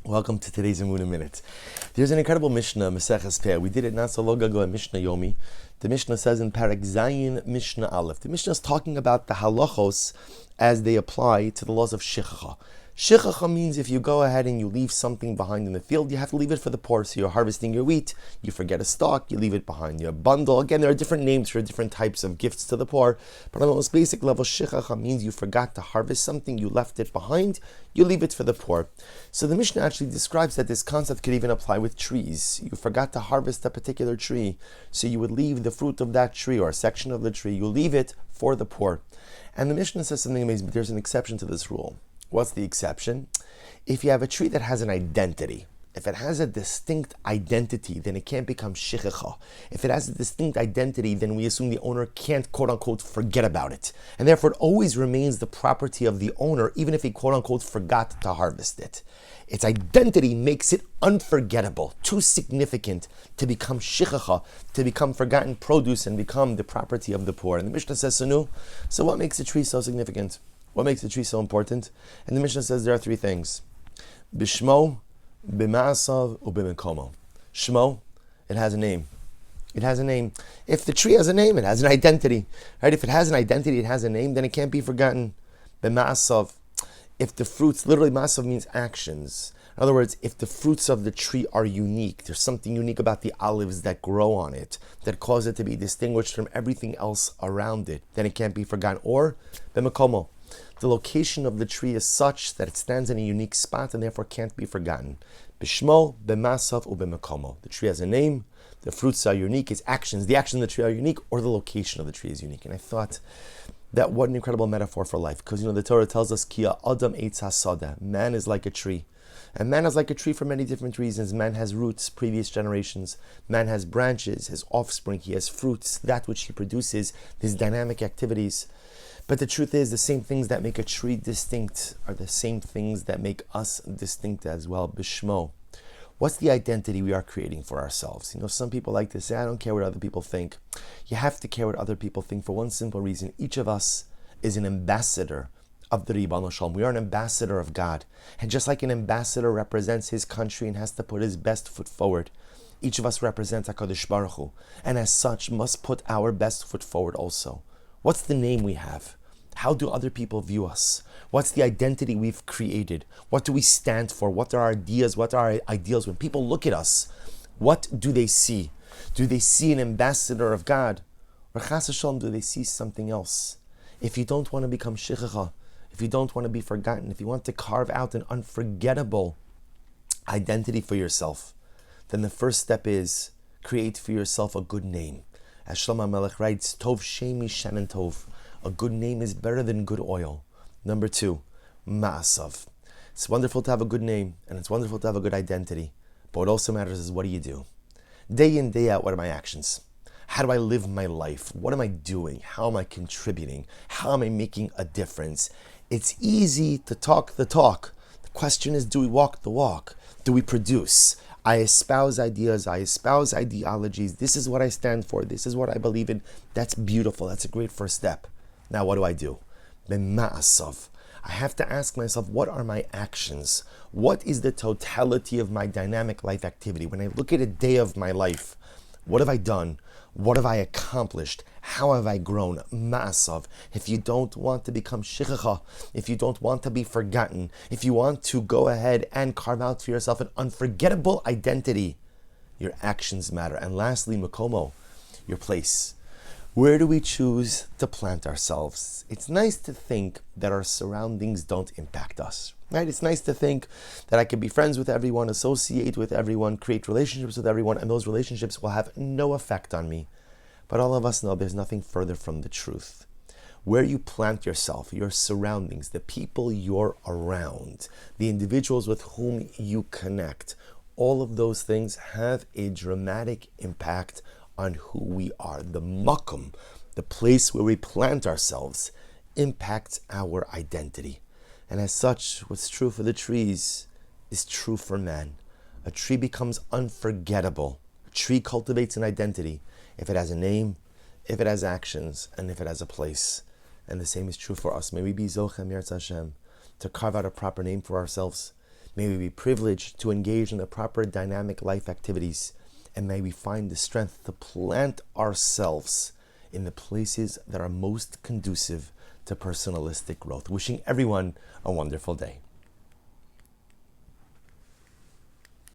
Welcome to today's Emunah Minute. There's an incredible Mishnah, Maseches Peh. We did it not so long ago at Mishnah Yomi. The Mishnah says in Parak Zayin Mishnah Aleph. The Mishnah is talking about the halachos as they apply to the laws of shichacha. Shichacha means if you go ahead and you leave something behind in the field, you have to leave it for the poor. So you're harvesting your wheat, you forget a stalk, you leave it behind. Your bundle, again, there are different names for different types of gifts to the poor. But on the most basic level, shichacha means you forgot to harvest something, you left it behind, you leave it for the poor. So the Mishnah actually describes that this concept could even apply with trees. You forgot to harvest a particular tree, so you would leave the fruit of that tree or a section of the tree, you leave it for the poor. And the Mishnah says something amazing, but there's an exception to this rule. What's the exception? If you have a tree that has an identity, if it has a distinct identity, then it can't become shichacha. If it has a distinct identity, then we assume the owner can't, quote-unquote, forget about it. And therefore, it always remains the property of the owner, even if he, quote-unquote, forgot to harvest it. Its identity makes it unforgettable, too significant to become shichacha, to become forgotten produce and become the property of the poor. And the Mishnah says, so what makes a tree so significant? What makes a tree so important? And the Mishnah says there are three things. Bishmo, b'ma'asav, u'b'mekomo. Shmo, it has a name. It has a name. If the tree has a name, it has an identity. Right? If it has an identity, it has a name, then it can't be forgotten. B'ma'asav. If the fruits, literally ma'asav means actions. In other words, if the fruits of the tree are unique, there's something unique about the olives that grow on it, that cause it to be distinguished from everything else around it, then it can't be forgotten. Or, b'mekomo. The location of the tree is such that it stands in a unique spot and therefore can't be forgotten. Bishmo, b'masav, u'b'mekomo. The tree has a name, the fruits are unique, its actions, the actions of the tree are unique, or the location of the tree is unique. And I thought that what an incredible metaphor for life. Because the Torah tells us, Ki adam eitz hasada. Man is like a tree. And man is like a tree for many different reasons. Man has roots, previous generations. Man has branches, his offspring. He has fruits, that which he produces, his dynamic activities. But the truth is, the same things that make a tree distinct are the same things that make us distinct as well. Bishmo. What's the identity we are creating for ourselves? Some people like to say, I don't care what other people think. You have to care what other people think for one simple reason. Each of us is an ambassador of the Ribbon Shalom. We are an ambassador of God. And just like an ambassador represents his country and has to put his best foot forward, each of us represents HaKadosh Baruch Hu, and as such must put our best foot forward also. What's the name we have? How do other people view us? What's the identity we've created? What do we stand for? What are our ideas? What are our ideals? When people look at us, what do they see? Do they see an ambassador of God? Or chas v'shalom, do they see something else? If you don't want to become shichacha, if you don't want to be forgotten, if you want to carve out an unforgettable identity for yourself, then the first step is create for yourself a good name. As Shlomo HaMelech writes, Tov Shemi Shanan Tov. A good name is better than good oil. Number two, Ma'asav. It's wonderful to have a good name, and it's wonderful to have a good identity. But what also matters is, what do you do? Day in, day out, what are my actions? How do I live my life? What am I doing? How am I contributing? How am I making a difference? It's easy to talk the talk. The question is, do we walk the walk? Do we produce? I espouse ideas, I espouse ideologies. This is what I stand for. This is what I believe in. That's beautiful. That's a great first step. Now what do? B'ma'asav. I have to ask myself, what are my actions? What is the totality of my dynamic life activity? When I look at a day of my life, what have I done? What have I accomplished? How have I grown? Ma'asav. If you don't want to become shichacha, if you don't want to be forgotten, if you want to go ahead and carve out for yourself an unforgettable identity, your actions matter. And lastly, Makomo, your place. Where do we choose to plant ourselves? It's nice to think that our surroundings don't impact us, right? It's nice to think that I can be friends with everyone, associate with everyone, create relationships with everyone, and those relationships will have no effect on me. But all of us know there's nothing further from the truth. Where you plant yourself, your surroundings, the people you're around, the individuals with whom you connect, all of those things have a dramatic impact on who we are. The makom, the place where we plant ourselves, impacts our identity. And as such, what's true for the trees is true for man. A tree becomes unforgettable. A tree cultivates an identity if it has a name, if it has actions, and if it has a place. And the same is true for us. May we be Zochem Yirtzeh Hashem to carve out a proper name for ourselves. May we be privileged to engage in the proper dynamic life activities, and may we find the strength to plant ourselves in the places that are most conducive to personalistic growth. Wishing everyone a wonderful day.